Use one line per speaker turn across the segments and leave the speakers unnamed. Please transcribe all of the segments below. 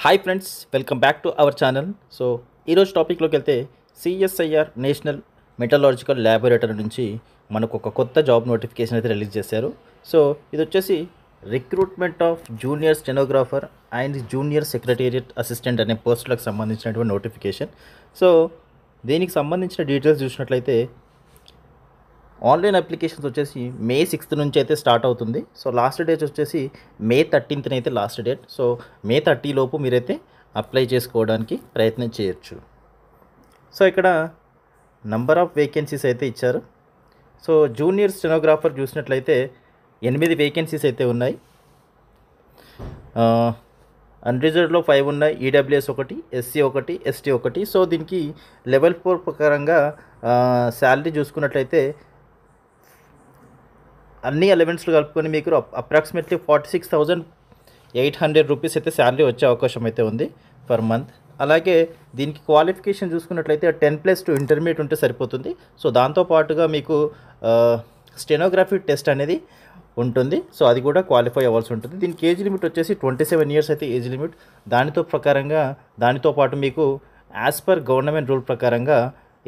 Hi friends, welcome back to our channel. So ఈరోజు టాపిక్లోకి వెళ్తే సిఎస్ఐఆర్ నేషనల్ మెటలాజికల్ ల్యాబొరేటరీ నుంచి మనకు ఒక కొత్త జాబ్ నోటిఫికేషన్ అయితే రిలీజ్ చేశారు. సో ఇది వచ్చేసి recruitment of junior stenographer and junior secretariat assistant అనే పోస్టులకు సంబంధించినటువంటి నోటిఫికేషన్. సో దీనికి సంబంధించిన డీటెయిల్స్ చూసినట్లయితే ఆన్లైన్ అప్లికేషన్స్ వచ్చేసి మే 6th నుంచి అయితే స్టార్ట్ అవుతుంది. సో లాస్ట్ డేట్ వచ్చేసి మే 13th అయితే లాస్ట్ డేట్. సో మే 30 లోపు మీరైతే అప్లై చేసుకోవడానికి ప్రయత్నం చేయొచ్చు. సో ఇక్కడ నంబర్ ఆఫ్ వేకెన్సీస్ అయితే ఇచ్చారు. సో జూనియర్ స్టెనోగ్రాఫర్ చూసినట్లయితే 8 వేకెన్సీస్ అయితే ఉన్నాయి. అన్రిజర్వ్డ్లో 5 ఉన్నాయి, ఈడబ్ల్యూఎస్ 1, ఎస్సీ 1, ఎస్టీ 1. సో దీనికి లెవెల్ 4 ప్రకారంగా శాలరీ చూసుకున్నట్లయితే అన్ని అలవెన్స్లు కలుపుకొని మీకు అప్రాక్సిమేట్లీ 46,800 రూపీస్ అయితే శాలరీ వచ్చే అవకాశం అయితే ఉంది పర్ మంత్. అలాగే దీనికి క్వాలిఫికేషన్ చూసుకున్నట్లయితే 10+2 ఇంటర్మీడియట్ ఉంటే సరిపోతుంది. సో దాంతోపాటుగా మీకు స్టెనోగ్రఫీ టెస్ట్ అనేది ఉంటుంది. సో అది కూడా క్వాలిఫై అవ్వాల్సి ఉంటుంది. దీనికి ఏజ్ లిమిట్ వచ్చేసి 27 ఇయర్స్ అయితే ఏజ్ లిమిట్. దానితో పాటు మీకు యాజ్ పర్ గవర్నమెంట్ రూల్ ప్రకారంగా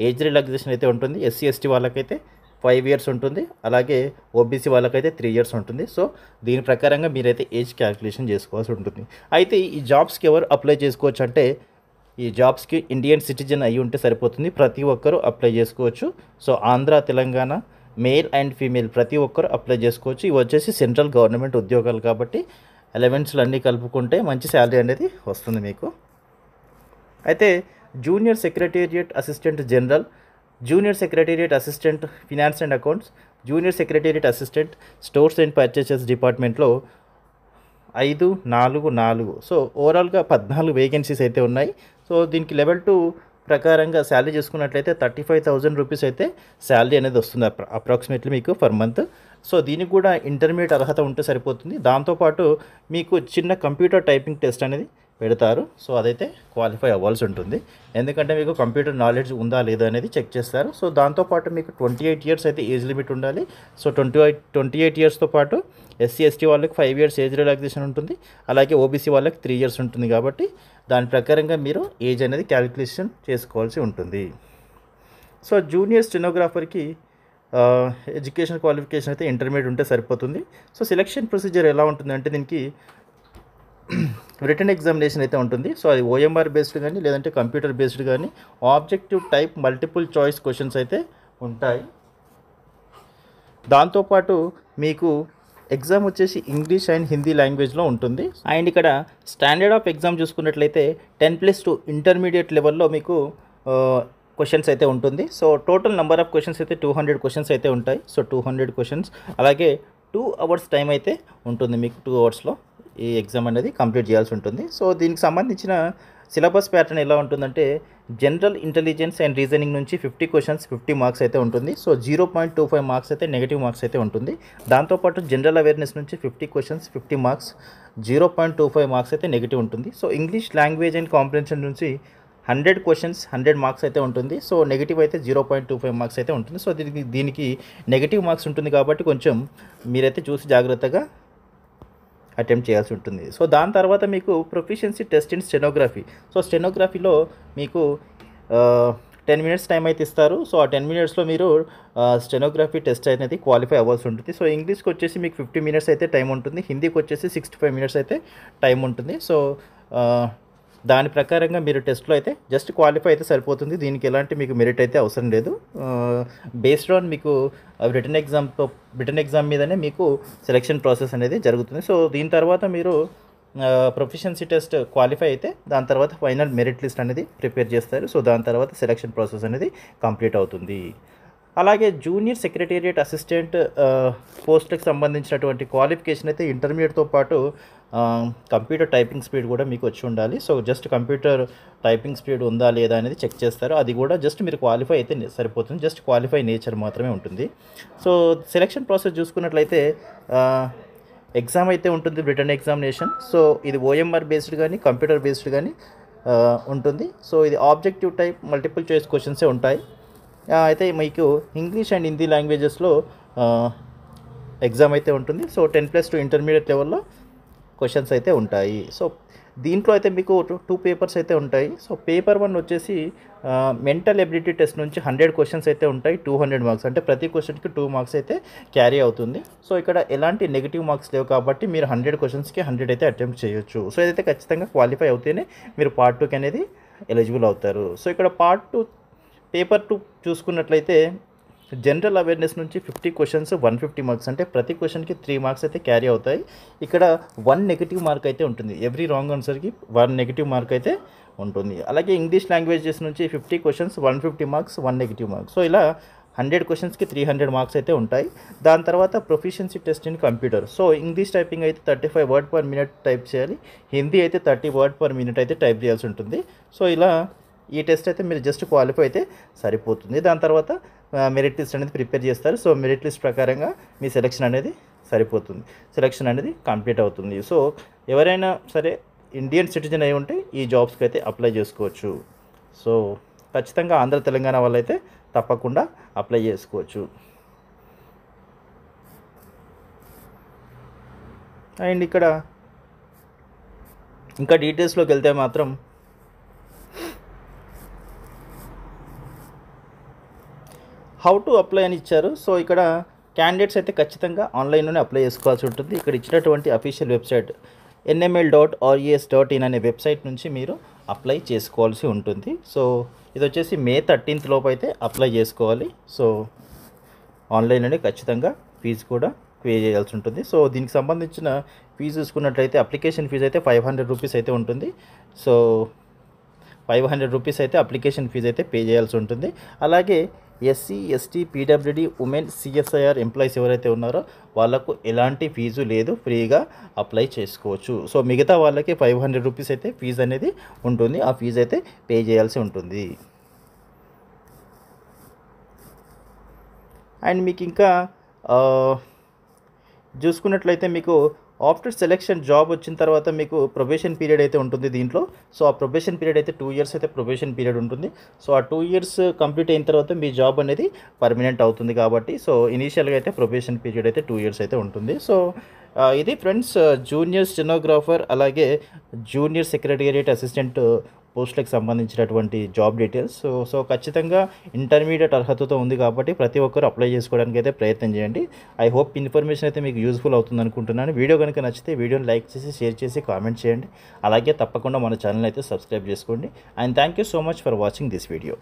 ఏజ్ రిలాక్సేషన్ అయితే ఉంటుంది. ఎస్సీ ఎస్టీ వాళ్ళకైతే 5 ఇయర్స్ ఉంటుంది, అలాగే ఓబీసీ వాళ్ళకైతే 3 ఇయర్స్ ఉంటుంది. సో దీని ప్రకారంగా మీరైతే ఏజ్ క్యాలిక్యులేషన్ చేసుకోవాల్సి ఉంటుంది. అయితే ఈ జాబ్స్కి ఎవరు అప్లై చేసుకోవచ్చు అంటే, ఈ జాబ్స్కి ఇండియన్ సిటిజన్ అయ్యి ఉంటే సరిపోతుంది. ప్రతి ఒక్కరూ అప్లై చేసుకోవచ్చు. So Andhra, Telangana male and female ప్రతి ఒక్కరు అప్లై చేసుకోవచ్చు. ఇవి వచ్చేసి సెంట్రల్ గవర్నమెంట్ ఉద్యోగాలు కాబట్టి అలవెన్స్లు అన్నీ కలుపుకుంటే మంచి శాలరీ అనేది వస్తుంది మీకు. అయితే junior secretariat assistant general, junior secretariat assistant finance and accounts, junior secretariat assistant stores and purchases డిపార్ట్మెంట్లో 5, 4, 4. సో ఓవరాల్గా 14 వేకెన్సీస్ అయితే ఉన్నాయి. సో దీనికి లెవెల్ 2 ప్రకారంగా శాలరీ చేసుకున్నట్లయితే 35,000 రూపీస్ అయితే శాలరీ అనేది వస్తుంది అప్రాక్సిమేట్లీ మీకు పర్ మంత్. సో దీనికి కూడా ఇంటర్మీడియట్ అర్హత ఉంటే సరిపోతుంది. దాంతోపాటు మీకు చిన్న కంప్యూటర్ టైపింగ్ టెస్ట్ అనేది పెడతారు. సో అదైతే క్వాలిఫై అవ్వాల్సి ఉంటుంది, ఎందుకంటే మీకు కంప్యూటర్ నాలెడ్జ్ ఉందా లేదా అనేది చెక్ చేస్తారు. సో దాంతోపాటు మీకు 28 ఇయర్స్ అయితే ఏజ్ లిమిట్ ఉండాలి. సో 28 ఇయర్స్తో పాటు ఎస్సీ ఎస్టీ వాళ్ళకి 5 ఇయర్స్ ఏజ్ రిలాక్సేషన్ ఉంటుంది, అలాగే ఓబీసీ వాళ్ళకి 3 ఇయర్స్ ఉంటుంది. కాబట్టి దాని ప్రకారంగా మీరు ఏజ్ అనేది క్యాలిక్యులేషన్ చేసుకోవాల్సి ఉంటుంది. సో జూనియర్ స్టెనోగ్రాఫర్కి ఎడ్యుకేషన్ క్వాలిఫికేషన్ అయితే ఇంటర్మీడియట్ ఉంటే సరిపోతుంది. సో సెలెక్షన్ ప్రొసీజర్ ఎలా ఉంటుందంటే, దీనికి రిటన్ ఎగ్జామినేషన్ అయితే ఉంటుంది. సో అది ఓఎంఆర్ బేస్డ్ కానీ లేదంటే కంప్యూటర్ బేస్డ్ కానీ objective type multiple choice questions అయితే ఉంటాయి. దాంతోపాటు మీకు ఎగ్జామ్ వచ్చేసి ఇంగ్లీష్ అండ్ హిందీ లాంగ్వేజ్లో ఉంటుంది. అండ్ ఇక్కడ స్టాండర్డ్ ఆఫ్ ఎగ్జామ్ చూసుకున్నట్లయితే 10+2 ఇంటర్మీడియట్ లెవెల్లో మీకు క్వశ్చన్స్ అయితే ఉంటుంది. So total number of questions అయితే 200 క్వశ్చన్స్ అయితే ఉంటాయి. సో 200 క్వశ్చన్స్, అలాగే 2 అవర్స్ టైం అయితే ఉంటుంది మీకు. 2 అవర్స్లో ఈ ఎగ్జామ్ అనేది కంప్లీట్ చేయాల్సి ఉంటుంది. సో దీనికి సంబంధించిన సిలబస్ ప్యాటర్న్ ఎలా ఉంటుందంటే, జనరల్ ఇంటెలిజెన్స్ అండ్ రీజనింగ్ నుంచి 50 క్వశ్చన్స్ 50 మార్క్స్ అయితే ఉంటుంది. సో 0.25 మార్క్స్ అయితే నెగిటివ్ మార్క్స్ అయితే ఉంటుంది. దాంతోపాటు జనరల్ అవేర్నెస్ నుంచి 50 క్వశ్చన్స్ 50 మార్క్స్ 0.25 మార్క్స్ అయితే నెగిటివ్ ఉంటుంది. So English language and comprehension నుంచి 100 క్వశ్చన్స్ 100 మార్క్స్ అయితే ఉంటుంది. సో నెగిటివ్ అయితే 0.25 మార్క్స్ అయితే ఉంటుంది. సో దీనికి నెగిటివ్ మార్క్స్ ఉంటుంది కాబట్టి కొంచెం మీరైతే చూసి జాగ్రత్తగా అటెంప్ట్ చేయాల్సి ఉంటుంది. సో దాని తర్వాత మీకు proficiency test in stenography. So స్టెనోగ్రఫీలో మీకు 10 మినిట్స్ టైం అయితే ఇస్తారు. సో ఆ 10 మినిట్స్లో మీరు స్టెనోగ్రఫీ టెస్ట్ అనేది క్వాలిఫై అవ్వాల్సి ఉంటుంది. సో ఇంగ్లీష్కి వచ్చేసి మీకు 50 మినిట్స్ అయితే టైం ఉంటుంది, హిందీకి వచ్చేసి 65 మినిట్స్ అయితే టైం ఉంటుంది. సో దాని ప్రకారంగా మీరు టెస్ట్లో అయితే జస్ట్ క్వాలిఫై అయితే సరిపోతుంది. దీనికి ఎలాంటి మీకు మెరిట్ అయితే అవసరం లేదు. బేస్డ్ ఆన్ మీకు రిటన్ ఎగ్జామ్ మీదనే మీకు సెలెక్షన్ ప్రాసెస్ అనేది జరుగుతుంది. సో దీని తర్వాత మీరు ప్రొఫిషియన్సీ టెస్ట్ క్వాలిఫై అయితే దాని తర్వాత ఫైనల్ మెరిట్ లిస్ట్ అనేది ప్రిపేర్ చేస్తారు. సో దాని తర్వాత సెలెక్షన్ ప్రాసెస్ అనేది కంప్లీట్ అవుతుంది. అలాగే జూనియర్ సెక్రటేరియట్ అసిస్టెంట్ పోస్ట్కి సంబంధించినటువంటి క్వాలిఫికేషన్ అయితే ఇంటర్మీడియట్తో పాటు కంప్యూటర్ టైపింగ్ స్పీడ్ కూడా మీకు వచ్చి ఉండాలి. So just computer typing speed ఉందా లేదా అనేది చెక్ చేస్తారు. అది కూడా జస్ట్ మీరు క్వాలిఫై అయితే సరిపోతుంది, జస్ట్ క్వాలిఫై నేచర్ మాత్రమే ఉంటుంది. సో సెలెక్షన్ ప్రాసెస్ చూసుకున్నట్లయితే ఎగ్జామ్ అయితే ఉంటుంది, రిటన్ ఎగ్జామినేషన్. సో ఇది ఓఎంఆర్ బేస్డ్ కానీ కంప్యూటర్ బేస్డ్ కానీ ఉంటుంది. సో ఇది ఆబ్జెక్టివ్ టైప్ మల్టిపుల్ చాయిస్ క్వశ్చన్సే ఉంటాయి. అయితే మీకు ఇంగ్లీష్ అండ్ హిందీ లాంగ్వేజెస్లో ఎగ్జామ్ అయితే ఉంటుంది. సో 10+2 ఇంటర్మీడియట్ లెవెల్లో క్వశ్చన్స్ అయితే ఉంటాయి. సో దీంట్లో అయితే మీకు 2 పేపర్స్ అయితే ఉంటాయి. సో పేపర్ 1 వచ్చేసి మెంటల్ ఎబిలిటీ టెస్ట్ నుంచి 100 క్వశ్చన్స్ అయితే ఉంటాయి. 200 మార్క్స్, అంటే ప్రతి క్వశ్చన్కి 2 మార్క్స్ అయితే క్యారీ అవుతుంది. సో ఇక్కడ ఎలాంటి నెగిటివ్ మార్క్స్ లేవు కాబట్టి మీరు 100 క్వశ్చన్స్కి 100 అయితే అటెంప్ట్ చేయొచ్చు. సో ఇదైతే ఖచ్చితంగా క్వాలిఫై అవుతేనే మీరు పార్ట్ 2కి అనేది ఎలిజిబుల్ అవుతారు. సో ఇక్కడ పార్ట్ 2 పేపర్ 2 చూసుకున్నట్లయితే జనరల్ అవేర్నెస్ నుంచి 50 క్వశ్చన్స్ 150 మార్క్స్, అంటే ప్రతి క్వశ్చన్కి 3 మార్క్స్ అయితే క్యారీ అవుతాయి. ఇక్కడ 1 నెగిటివ్ మార్క్ అయితే ఉంటుంది. ఎవ్రీ రాంగ్ ఆన్సర్కి 1 నెగిటివ్ మార్క్ అయితే ఉంటుంది. అలాగే ఇంగ్లీష్ లాంగ్వేజెస్ నుంచి 50 questions 150 marks 1 negative marks. So ఇలా 100 క్వశ్చన్స్కి 300 మార్క్స్ అయితే ఉంటాయి. దాని తర్వాత proficiency test in computer. So English typing అయితే 35 వర్డ్ పర్ మినిట్ టైప్ చేయాలి. హిందీ అయితే 30 వర్డ్ పర్ మినిట్ అయితే టైప్ చేయాల్సి ఉంటుంది. సో ఇలా ఈ టెస్ట్ అయితే మీరు జస్ట్ క్వాలిఫై అయితే సరిపోతుంది. దాని తర్వాత మెరిట్ లిస్ట్ అనేది ప్రిపేర్ చేస్తారు. సో మెరిట్ లిస్ట్ ప్రకారంగా మీ సెలెక్షన్ అనేది సరిపోతుంది, సెలెక్షన్ అనేది కంప్లీట్ అవుతుంది. సో ఎవరైనా సరే ఇండియన్ సిటిజన్ అయి ఉంటే ఈ జాబ్స్కి అయితే అప్లై చేసుకోవచ్చు. సో ఖచ్చితంగా ఆంధ్ర తెలంగాణ వాళ్ళైతే తప్పకుండా అప్లై చేసుకోవచ్చు. అండ్ ఇక్కడ ఇంకా డీటెయిల్స్లోకి వెళ్తే మాత్రం హౌ టు అప్లై అని ఇచ్చారు. సో ఇక్కడ క్యాండిడేట్స్ అయితే ఖచ్చితంగా ఆన్లైన్లోనే అప్లై చేసుకోవాల్సి ఉంటుంది. ఇక్కడ ఇచ్చినటువంటి అఫీషియల్ వెబ్సైట్ nml.res.in అనే వెబ్సైట్ నుంచి మీరు అప్లై చేసుకోవాల్సి ఉంటుంది. సో ఇది వచ్చేసి May 13th లోపు అయితే అప్లై చేసుకోవాలి. సో ఆన్లైన్లోనే ఖచ్చితంగా ఫీజు కూడా పే చేయాల్సి ఉంటుంది. సో దీనికి సంబంధించిన ఫీజు చూసుకున్నట్లయితే అప్లికేషన్ ఫీజు అయితే 500 రూపీస్ అయితే ఉంటుంది. సో 500 రూపీస్ అయితే అప్లికేషన్ ఫీజు అయితే పే చేయాల్సి ఉంటుంది. అలాగే SC, ST, PWD, women, CSIR employees ఎవరైతే ఉన్నారో వాళ్ళకు ఎలాంటి ఫీజు లేదు, ఫ్రీగా అప్లై చేసుకోవచ్చు. సో మిగతా వాళ్ళకి 500 రూపీస్ అయితే ఫీజు అనేది ఉంటుంది. ఆ ఫీజు అయితే పే చేయాల్సి ఉంటుంది. అండ్ మీకు ఇంకా చూసుకున్నట్లయితే మీకు ఆఫ్టర్ సెలెక్షన్ జాబ్ వచ్చిన తర్వాత మీకు ప్రొబేషన్ పీరియడ్ అయితే ఉంటుంది దీంట్లో. సో ఆ ప్రొబేషన్ పీరియడ్ అయితే 2 ఇయర్స్ అయితే ప్రొబేషన్ పీరియడ్ ఉంటుంది. సో ఆ 2 ఇయర్స్ కంప్లీట్ అయిన తర్వాత మీ జాబ్ అనేది పర్మనెంట్ అవుతుంది కాబట్టి సో ఇనీషియల్గా అయితే ప్రొబేషన్ పీరియడ్ అయితే 2 ఇయర్స్ అయితే ఉంటుంది. సో ఇది ఫ్రెండ్స్ జూనియర్ స్టెనోగ్రాఫర్ అలాగే జూనియర్ సెక్రటేరియట్ అసిస్టెంట్ పోస్టులకు సంబంధించినటువంటి జాబ్ డీటెయిల్స్. సో ఖచ్చితంగా ఇంటర్మీడియట్ అర్హతతో ఉంది కాబట్టి ప్రతి ఒక్కరు అప్లై చేసుకోవడానికి అయితే ప్రయత్నం చేయండి. ఐ హోప్ ఇన్ఫర్మేషన్ అయితే మీకు యూస్ఫుల్ అవుతుంది అనుకుంటున్నాను. వీడియో కనుక నచ్చితే వీడియోని లైక్ చేసి షేర్ చేసి కామెంట్ చేయండి. అలాగే తప్పకుండా మన ఛానల్ అయితే సబ్స్క్రైబ్ చేసుకోండి. And thank you so much for watching this video.